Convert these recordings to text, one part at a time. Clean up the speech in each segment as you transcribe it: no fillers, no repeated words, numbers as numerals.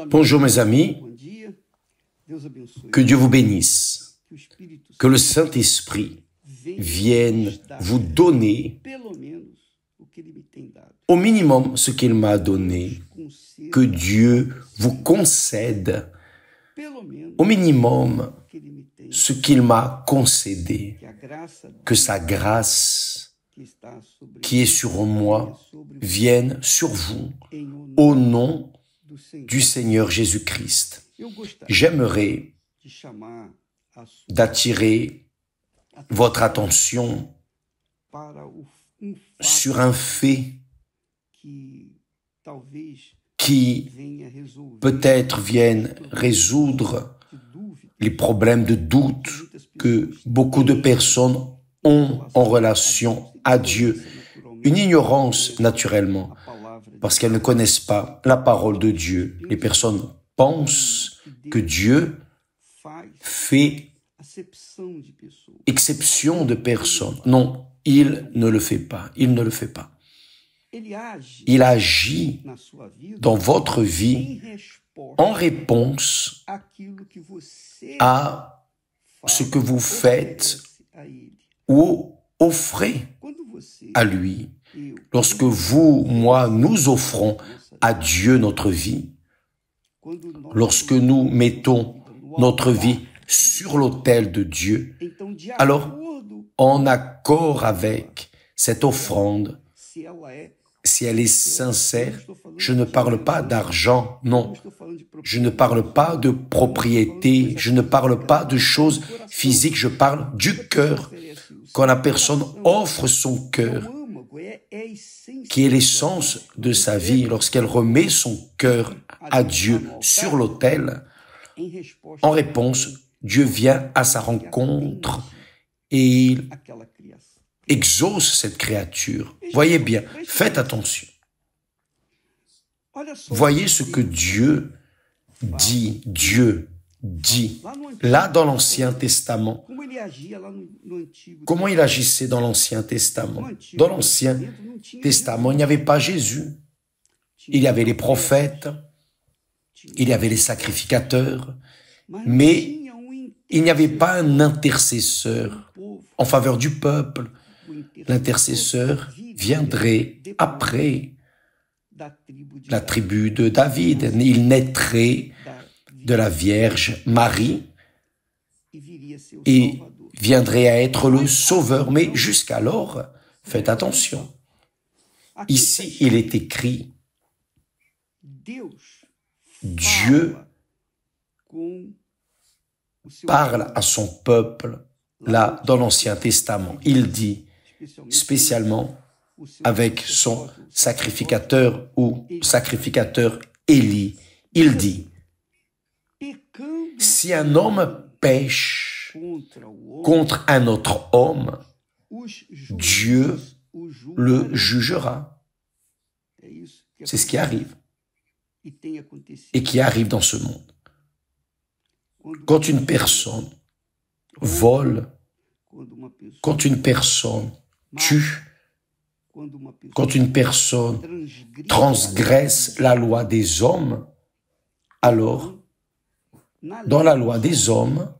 Bonjour mes amis, que Dieu vous bénisse, que le Saint-Esprit vienne vous donner au minimum ce qu'il m'a donné, que Dieu vous concède au minimum ce qu'il m'a concédé, que sa grâce qui est sur moi vienne sur vous au nom du Seigneur Jésus-Christ. J'aimerais d'attirer votre attention sur un fait qui peut-être vienne résoudre les problèmes de doute que beaucoup de personnes ont en relation à Dieu. Une ignorance naturellement, parce qu'elles ne connaissent pas la parole de Dieu. Les personnes pensent que Dieu fait exception de personnes. Non, il ne le fait pas. Il ne le fait pas. Il agit dans votre vie en réponse à ce que vous faites ou offrez à lui. Lorsque vous, moi, nous offrons à Dieu notre vie, lorsque nous mettons notre vie sur l'autel de Dieu, alors, en accord avec cette offrande, si elle est sincère, je ne parle pas d'argent, non. Je ne parle pas de propriété, je ne parle pas de choses physiques, je parle du cœur. Quand la personne offre son cœur, qui est l'essence de sa vie, lorsqu'elle remet son cœur à Dieu sur l'autel, en réponse, Dieu vient à sa rencontre et il exauce cette créature. Voyez bien, faites attention. Voyez ce que Dieu dit, là dans l'Ancien Testament. Comment il agissait dans l'Ancien Testament? Dans l'Ancien Testament, il n'y avait pas Jésus. Il y avait les prophètes, il y avait les sacrificateurs, mais il n'y avait pas un intercesseur en faveur du peuple. L'intercesseur viendrait après la tribu de David. Il naîtrait de la Vierge Marie et viendrait à être le Sauveur. Mais jusqu'alors, faites attention. Ici, il est écrit, Dieu parle à son peuple, là, dans l'Ancien Testament. Il dit, spécialement avec son sacrificateur ou sacrificateur Élie, il dit, si un homme pêche contre un autre homme, Dieu le jugera. C'est ce qui arrive et qui arrive dans ce monde. Quand une personne vole, quand une personne tue, quand une personne transgresse la loi des hommes, alors, dans la loi des hommes,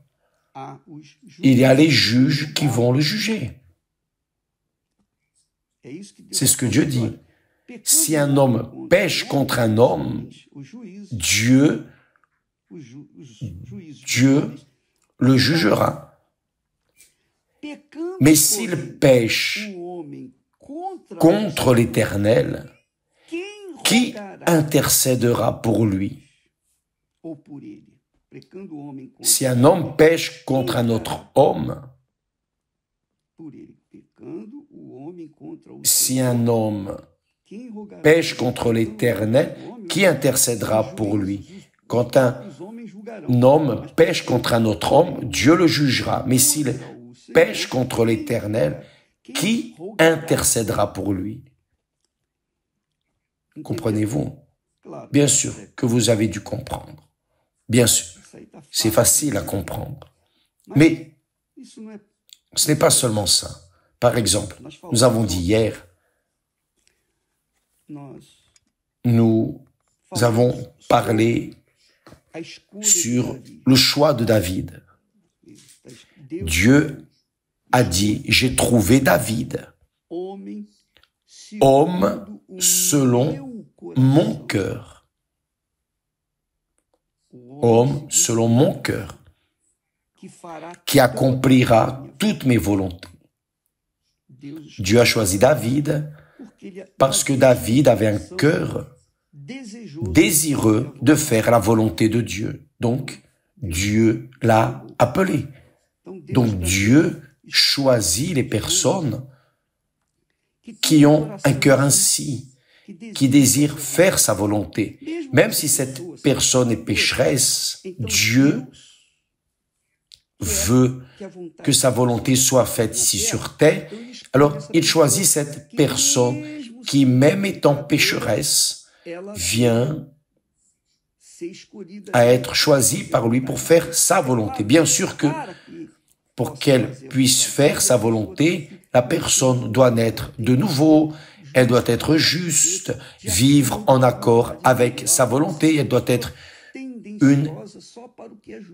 il y a les juges qui vont le juger. C'est ce que Dieu dit. Si un homme pêche contre un homme, Dieu le jugera. Mais s'il pêche contre l'Éternel, qui intercédera pour lui? Si un homme pêche contre un autre homme, si un homme pêche contre l'Éternel, qui intercédera pour lui? Quand un homme pêche contre un autre homme, Dieu le jugera. Mais s'il pêche contre l'Éternel, qui intercédera pour lui? Comprenez-vous? Bien sûr que vous avez dû comprendre. Bien sûr, c'est facile à comprendre. Mais ce n'est pas seulement ça. Par exemple, nous avons dit hier, nous nous avons parlé sur le choix de David. Dieu a dit, j'ai trouvé David, homme selon mon cœur. Homme selon mon cœur, qui accomplira toutes mes volontés. Dieu a choisi David parce que David avait un cœur désireux de faire la volonté de Dieu. Donc, Dieu l'a appelé. Donc, Dieu choisit les personnes qui ont un cœur ainsi, qui désirent faire sa volonté. Même si cette personne est pécheresse, Dieu veut que sa volonté soit faite ici sur terre. Alors, il choisit cette personne qui, même étant pécheresse, vient à être choisie par lui pour faire sa volonté. Bien sûr que pour qu'elle puisse faire sa volonté, la personne doit naître de nouveau, elle doit être juste, vivre en accord avec sa volonté, elle doit être une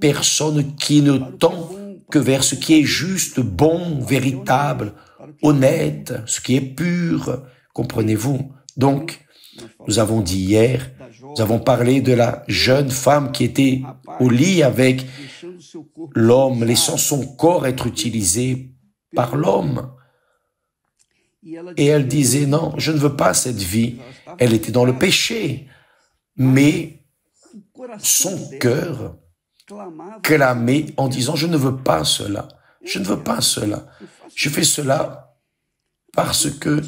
personne qui ne tend que vers ce qui est juste, bon, véritable, honnête, ce qui est pur, comprenez-vous? Donc, nous avons dit hier, nous avons parlé de la jeune femme qui était au lit avec l'homme, laissant son corps être utilisé par l'homme. Et elle disait, non, je ne veux pas cette vie. Elle était dans le péché, mais son cœur clamait en disant, je ne veux pas cela, je ne veux pas cela. Je fais cela parce que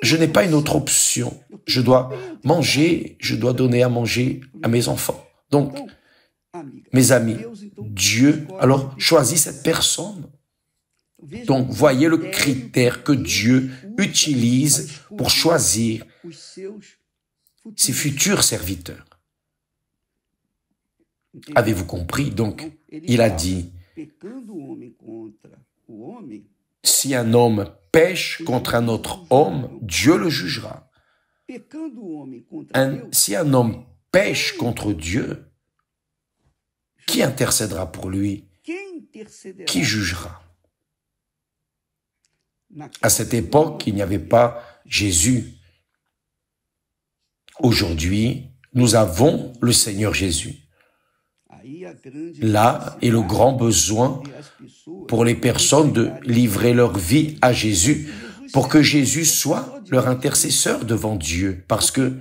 je n'ai pas une autre option. Je dois manger, je dois donner à manger à mes enfants. Donc, mes amis, Dieu, alors, choisit cette personne. Donc, voyez le critère que Dieu utilise pour choisir ses futurs serviteurs. Avez-vous compris? Donc, il a dit, si un homme pêche contre un autre homme, Dieu le jugera. Si un homme pêche contre Dieu, qui intercédera pour lui? Qui jugera? À cette époque, il n'y avait pas Jésus. Aujourd'hui, nous avons le Seigneur Jésus. Là est le grand besoin pour les personnes de livrer leur vie à Jésus pour que Jésus soit leur intercesseur devant Dieu. Parce que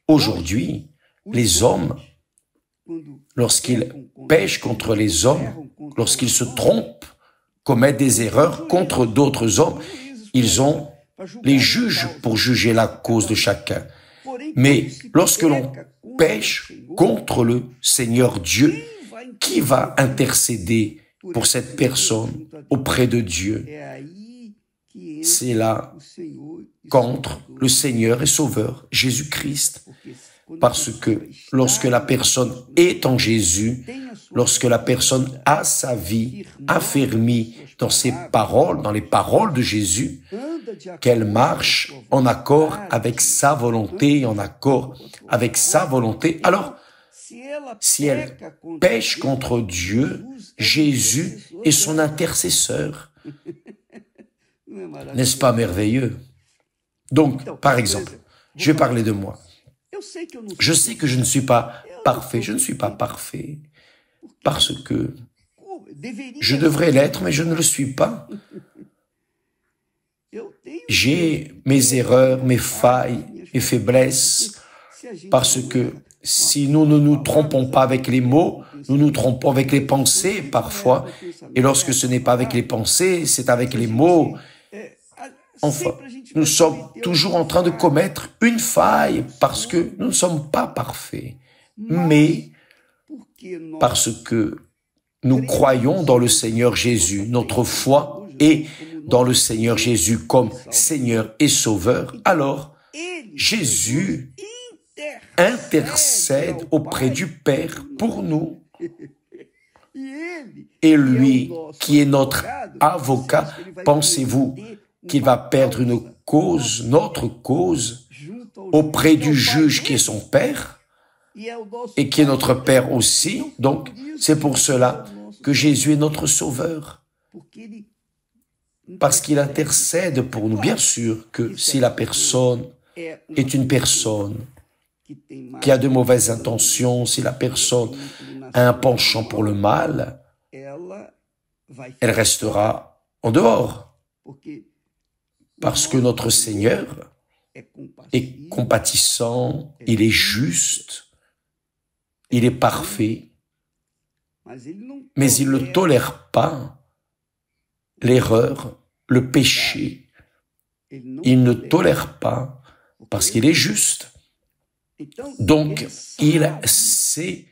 aujourd'hui, les hommes, lorsqu'ils pêchent contre les hommes, lorsqu'ils se trompent, commettent des erreurs contre d'autres hommes, ils ont les juges pour juger la cause de chacun. Mais lorsque l'on pêche contre le Seigneur Dieu, qui va intercéder pour cette personne auprès de Dieu? C'est là contre le Seigneur et Sauveur, Jésus-Christ. Parce que lorsque la personne est en Jésus, lorsque la personne a sa vie affermie dans ses paroles, dans les paroles de Jésus, qu'elle marche en accord avec sa volonté, en accord avec sa volonté, alors, si elle pêche contre Dieu, Jésus est son intercesseur. N'est-ce pas merveilleux? Donc, par exemple, je vais parler de moi. Je sais que je ne suis pas parfait, je ne suis pas parfait, parce que je devrais l'être, mais je ne le suis pas. J'ai mes erreurs, mes failles, mes faiblesses, parce que si nous ne nous trompons pas avec les mots, nous nous trompons avec les pensées parfois, et lorsque ce n'est pas avec les pensées, c'est avec les mots. Enfin, nous sommes toujours en train de commettre une faille parce que nous ne sommes pas parfaits, mais parce que nous croyons dans le Seigneur Jésus, notre foi est dans le Seigneur Jésus comme Seigneur et Sauveur, alors Jésus intercède auprès du Père pour nous. Et lui, qui est notre avocat, pensez-vous qu'il va perdre une cause, notre cause, auprès du juge qui est son Père? et qui est notre Père aussi. Donc, c'est pour cela que Jésus est notre Sauveur. Parce qu'il intercède pour nous. Bien sûr que si la personne est une personne qui a de mauvaises intentions, si la personne a un penchant pour le mal, elle restera en dehors. Parce que notre Seigneur est compatissant, il est juste, il est parfait, mais il ne tolère pas l'erreur, le péché. Il ne tolère pas parce qu'il est juste. Donc, il sait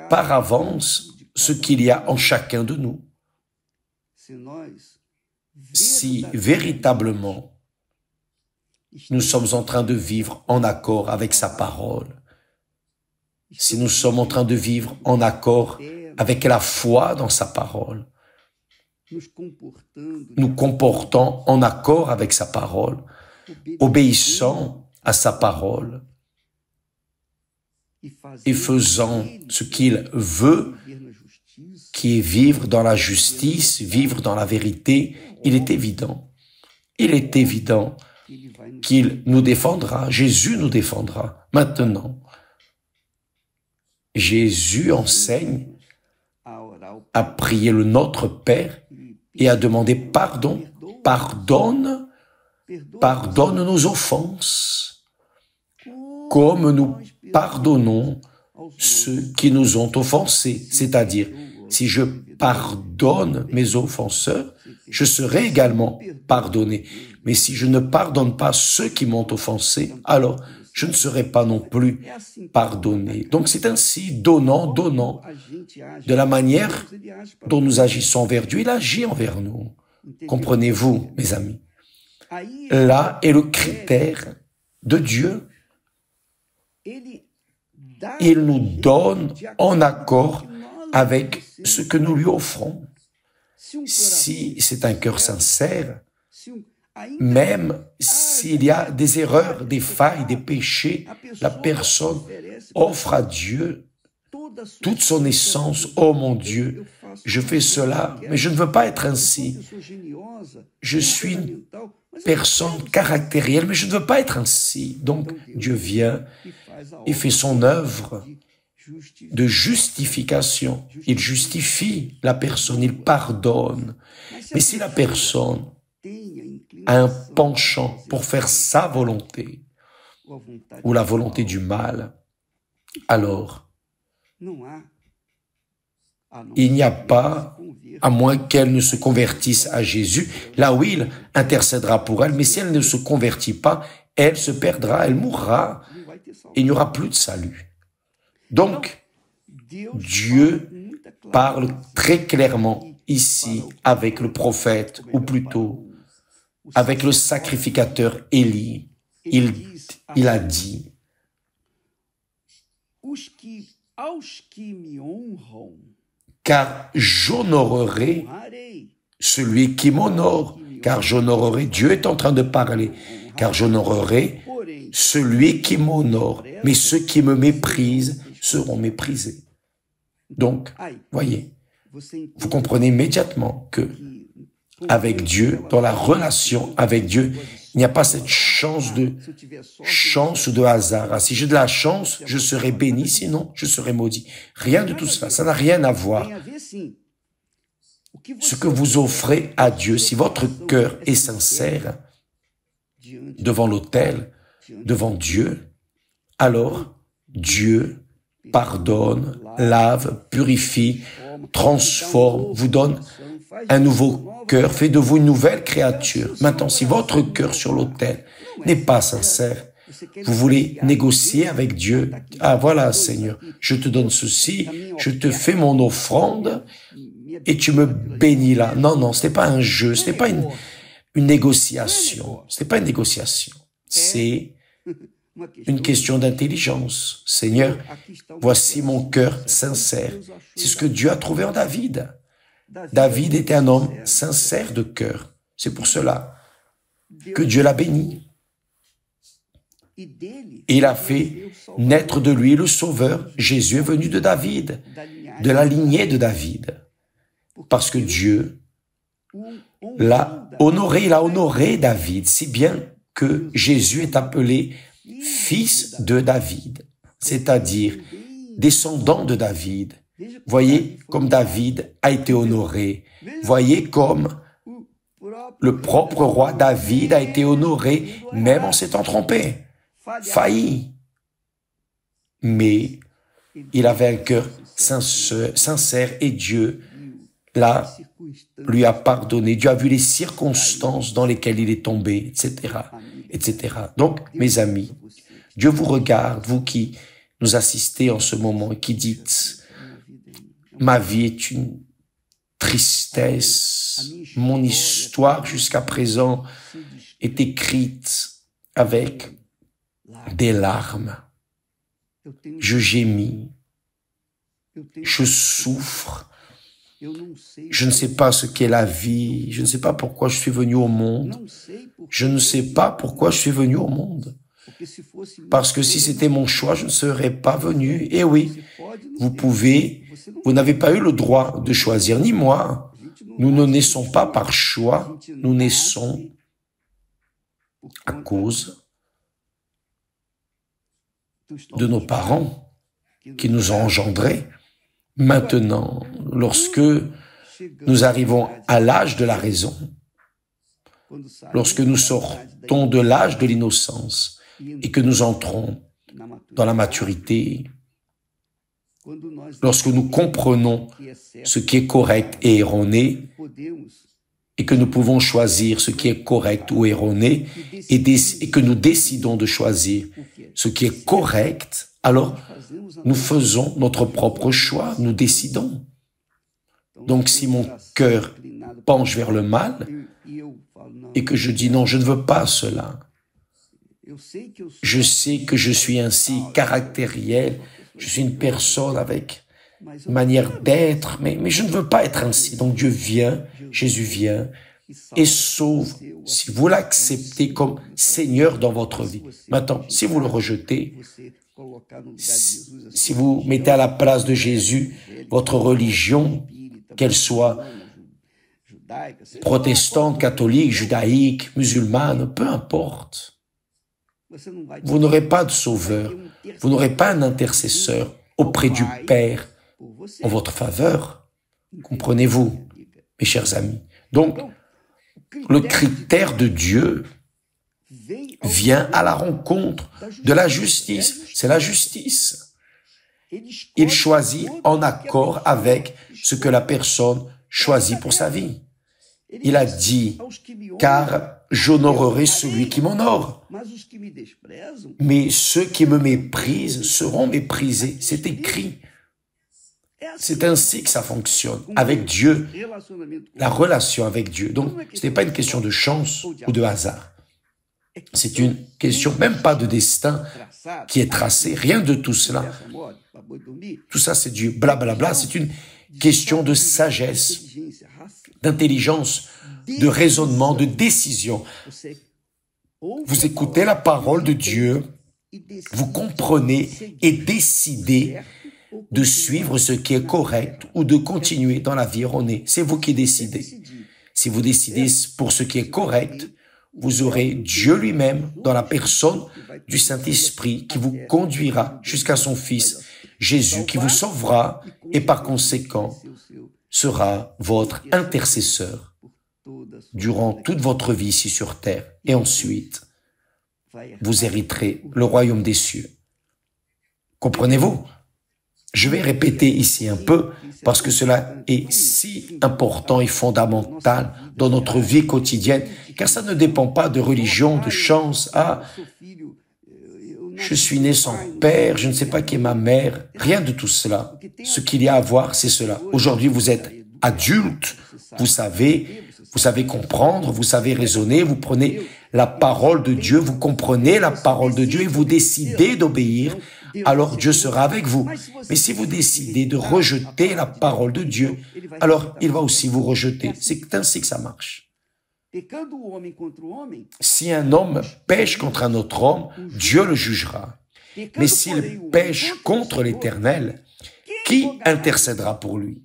par avance ce qu'il y a en chacun de nous. Si véritablement nous sommes en train de vivre en accord avec sa parole, si nous sommes en train de vivre en accord avec la foi dans sa parole, nous comportant en accord avec sa parole, obéissant à sa parole et faisant ce qu'il veut, qui est vivre dans la justice, vivre dans la vérité, il est évident qu'il nous défendra, Jésus nous défendra. Maintenant, Jésus enseigne à prier le Notre Père et à demander pardon. Pardonne nos offenses, comme nous pardonnons ceux qui nous ont offensés. C'est-à-dire, si je pardonne mes offenseurs, je serai également pardonné. Mais si je ne pardonne pas ceux qui m'ont offensé, alors je ne serai pas non plus pardonné. Donc c'est ainsi, donnant. De la manière dont nous agissons envers Dieu, il agit envers nous. Comprenez-vous, mes amis? Là est le critère de Dieu. Il nous donne en accord avec ce que nous lui offrons. Si c'est un cœur sincère, même s'il y a des erreurs, des failles, des péchés, la personne offre à Dieu toute son essence. Oh mon Dieu, je fais cela, mais je ne veux pas être ainsi. Je suis une personne caractérielle, mais je ne veux pas être ainsi. Donc Dieu vient et fait son œuvre de justification. Il justifie la personne, il pardonne. Mais si la personne a un penchant pour faire sa volonté ou la volonté du mal, alors il n'y a pas, à moins qu'elle ne se convertisse à Jésus, là où il intercédera pour elle, mais si elle ne se convertit pas, elle se perdra, elle mourra, et il n'y aura plus de salut. Donc, Dieu parle très clairement ici avec le prophète, ou plutôt avec le sacrificateur Élie. Il a dit, car j'honorerai celui qui m'honore, car j'honorerai, Dieu est en train de parler, car j'honorerai celui qui m'honore, mais ceux qui me méprisent seront méprisés. Donc, voyez, vous comprenez immédiatement que avec Dieu, dans la relation avec Dieu, il n'y a pas cette chance ou de hasard. Ah, si j'ai de la chance, je serai béni, sinon je serai maudit. Rien de tout cela, ça n'a rien à voir. Ce que vous offrez à Dieu, si votre cœur est sincère devant l'autel, devant Dieu, alors Dieu pardonne, lave, purifie, transforme, vous donne un nouveau cœur, fait de vous une nouvelle créature. Maintenant, si votre cœur sur l'autel n'est pas sincère, vous voulez négocier avec Dieu. Ah, voilà, Seigneur, je te donne ceci, je te fais mon offrande et tu me bénis là. Non, ce n'est pas un jeu, ce n'est pas une négociation. Ce n'est pas une négociation. C'est une question d'intelligence. Seigneur, voici mon cœur sincère. C'est ce que Dieu a trouvé en David. David était un homme sincère de cœur. C'est pour cela que Dieu l'a béni. Et il a fait naître de lui le Sauveur. Jésus est venu de David, de la lignée de David. Parce que Dieu l'a honoré, il a honoré David, si bien que Jésus est appelé fils de David, c'est-à-dire descendant de David. Voyez comme David a été honoré. Voyez comme le propre roi David a été honoré, même en s'étant trompé, failli. Mais il avait un cœur sincère et Dieu là lui a pardonné. Dieu a vu les circonstances dans lesquelles il est tombé, etc., etc. Donc, mes amis, Dieu vous regarde, vous qui nous assistez en ce moment, qui dites, ma vie est une tristesse, mon histoire jusqu'à présent est écrite avec des larmes. Je gémis, je souffre, je ne sais pas ce qu'est la vie, je ne sais pas pourquoi je suis venu au monde, je ne sais pas pourquoi je suis venu au monde. Parce que si c'était mon choix, je ne serais pas venu. Et oui, vous n'avez pas eu le droit de choisir, ni moi. Nous ne naissons pas par choix, nous naissons à cause de nos parents qui nous ont engendrés. Maintenant, lorsque nous arrivons à l'âge de la raison, lorsque nous sortons de l'âge de l'innocence et que nous entrons dans la maturité, lorsque nous comprenons ce qui est correct et erroné, et que nous pouvons choisir ce qui est correct ou erroné, et que nous décidons de choisir ce qui est correct, alors nous faisons notre propre choix, nous décidons. Donc si mon cœur penche vers le mal, et que je dis non, je ne veux pas cela, je sais que je suis ainsi caractériel, je suis une personne avec une manière d'être, mais je ne veux pas être ainsi. Donc Dieu vient, Jésus vient et sauve si vous l'acceptez comme Seigneur dans votre vie. Maintenant, si vous le rejetez, si vous mettez à la place de Jésus votre religion, qu'elle soit protestante, catholique, judaïque, musulmane, peu importe, vous n'aurez pas de sauveur, vous n'aurez pas un intercesseur auprès du Père en votre faveur. Comprenez-vous, mes chers amis? Donc, le critère de Dieu vient à la rencontre de la justice. C'est la justice. Il choisit en accord avec ce que la personne choisit pour sa vie. Il a dit, car j'honorerai celui qui m'honore. Mais ceux qui me méprisent seront méprisés. C'est écrit. C'est ainsi que ça fonctionne. Avec Dieu, la relation avec Dieu. Donc, ce n'est pas une question de chance ou de hasard. C'est une question, même pas de destin qui est tracé. Rien de tout cela. Tout ça, c'est du blablabla. C'est une question de sagesse, d'intelligence, de raisonnement, de décision. Vous écoutez la parole de Dieu, vous comprenez et décidez de suivre ce qui est correct ou de continuer dans la vie erronée. C'est vous qui décidez. Si vous décidez pour ce qui est correct, vous aurez Dieu lui-même dans la personne du Saint-Esprit qui vous conduira jusqu'à son Fils, Jésus, qui vous sauvera et par conséquent sera votre intercesseur durant toute votre vie ici sur terre. Et ensuite, vous hériterez le royaume des cieux. Comprenez-vous? Je vais répéter ici un peu parce que cela est si important et fondamental dans notre vie quotidienne, car ça ne dépend pas de religion, de chance. Ah, je suis né sans père, je ne sais pas qui est ma mère, rien de tout cela. Ce qu'il y a à voir, c'est cela. Aujourd'hui, vous êtes adulte, vous savez comprendre, vous savez raisonner, vous prenez la parole de Dieu, vous comprenez la parole de Dieu et vous décidez d'obéir, alors Dieu sera avec vous. Mais si vous décidez de rejeter la parole de Dieu, alors il va aussi vous rejeter. C'est ainsi que ça marche. Si un homme pêche contre un autre homme, Dieu le jugera. Mais s'il pêche contre l'Éternel, qui intercédera pour lui?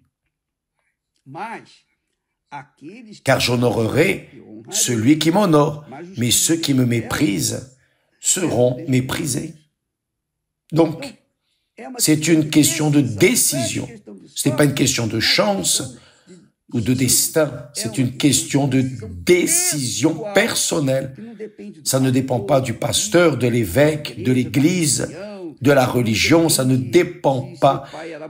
Car j'honorerai celui qui m'honore, mais ceux qui me méprisent seront méprisés. Donc, c'est une question de décision. Ce n'est pas une question de chance ou de destin. C'est une question de décision personnelle. Ça ne dépend pas du pasteur, de l'évêque, de l'église, de la religion. Ça ne dépend pas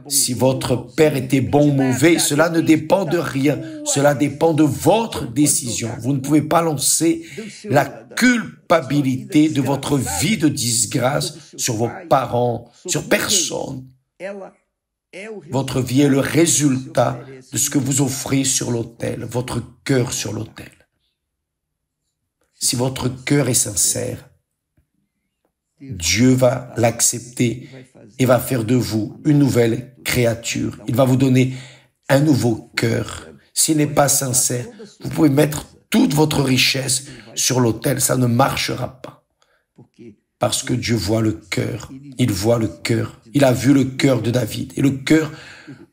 si votre père était bon ou mauvais. Cela ne dépend de rien. Cela dépend de votre décision. Vous ne pouvez pas lancer la culpabilité de votre vie de disgrâce sur vos parents, sur personne. Votre vie est le résultat de ce que vous offrez sur l'autel, votre cœur sur l'autel. Si votre cœur est sincère, Dieu va l'accepter et va faire de vous une nouvelle créature. Il va vous donner un nouveau cœur. S'il n'est pas sincère, vous pouvez mettre toute votre richesse sur l'autel, ça ne marchera pas. Parce que Dieu voit le cœur, il voit le cœur. Il a vu le cœur de David. Et le cœur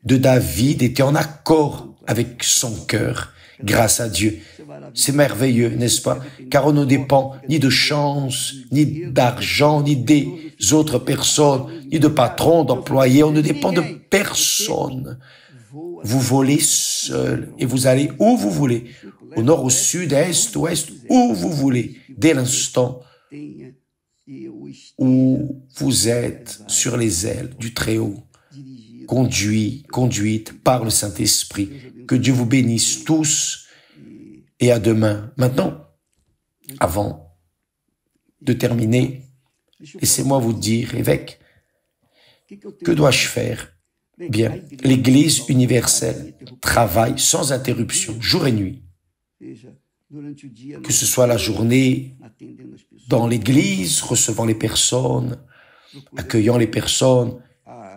de David était en accord avec son cœur, grâce à Dieu. C'est merveilleux, n'est-ce pas? Car on ne dépend ni de chance, ni d'argent, ni des autres personnes, ni de patrons, d'employés. On ne dépend de personne. Vous volez seul et vous allez où vous voulez, au nord, au sud, à l'est, ouest, où vous voulez, dès l'instant où vous êtes sur les ailes du Très-Haut, conduite par le Saint-Esprit. Que Dieu vous bénisse tous et à demain. Maintenant, avant de terminer, laissez-moi vous dire, évêque, que dois-je faire? Bien, l'Église universelle travaille sans interruption, jour et nuit. Que ce soit la journée dans l'Église, recevant les personnes, accueillant les personnes,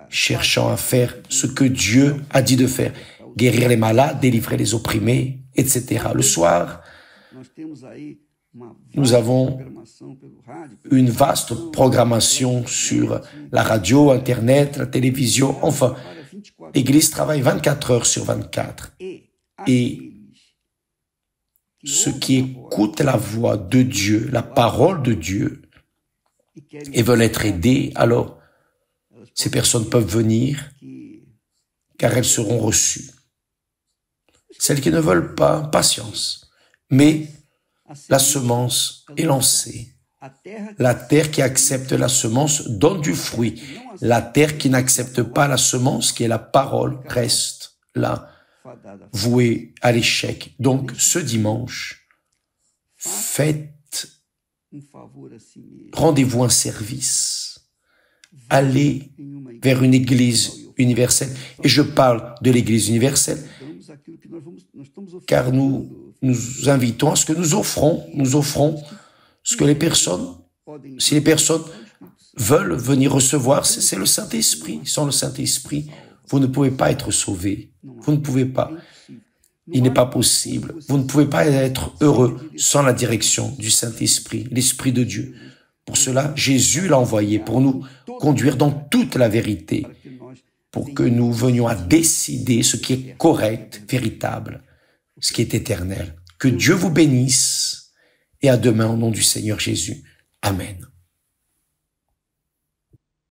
cherchant à faire ce que Dieu a dit de faire, guérir les malades, délivrer les opprimés, etc. Le soir, nous avons une vaste programmation sur la radio, Internet, la télévision, enfin, l'Église travaille 24 heures sur 24. Et ceux qui écoutent la voix de Dieu, la parole de Dieu, et veulent être aidés, alors ces personnes peuvent venir, car elles seront reçues. Celles qui ne veulent pas, patience. Mais la semence est lancée. La terre qui accepte la semence donne du fruit. La terre qui n'accepte pas la semence, qui est la parole, reste là, vouée à l'échec. Donc, ce dimanche, rendez-vous un service. Allez vers une église universelle. Et je parle de l'église universelle, car nous invitons à ce que nous offrons ce que les personnes, si les personnes veulent venir recevoir, c'est le Saint-Esprit. Sans le Saint-Esprit, vous ne pouvez pas être sauvés. Vous ne pouvez pas. Il n'est pas possible. Vous ne pouvez pas être heureux sans la direction du Saint-Esprit, l'Esprit de Dieu. Pour cela, Jésus l'a envoyé pour nous conduire dans toute la vérité, pour que nous venions à décider ce qui est correct, véritable, ce qui est éternel. Que Dieu vous bénisse et à demain au nom du Seigneur Jésus. Amen.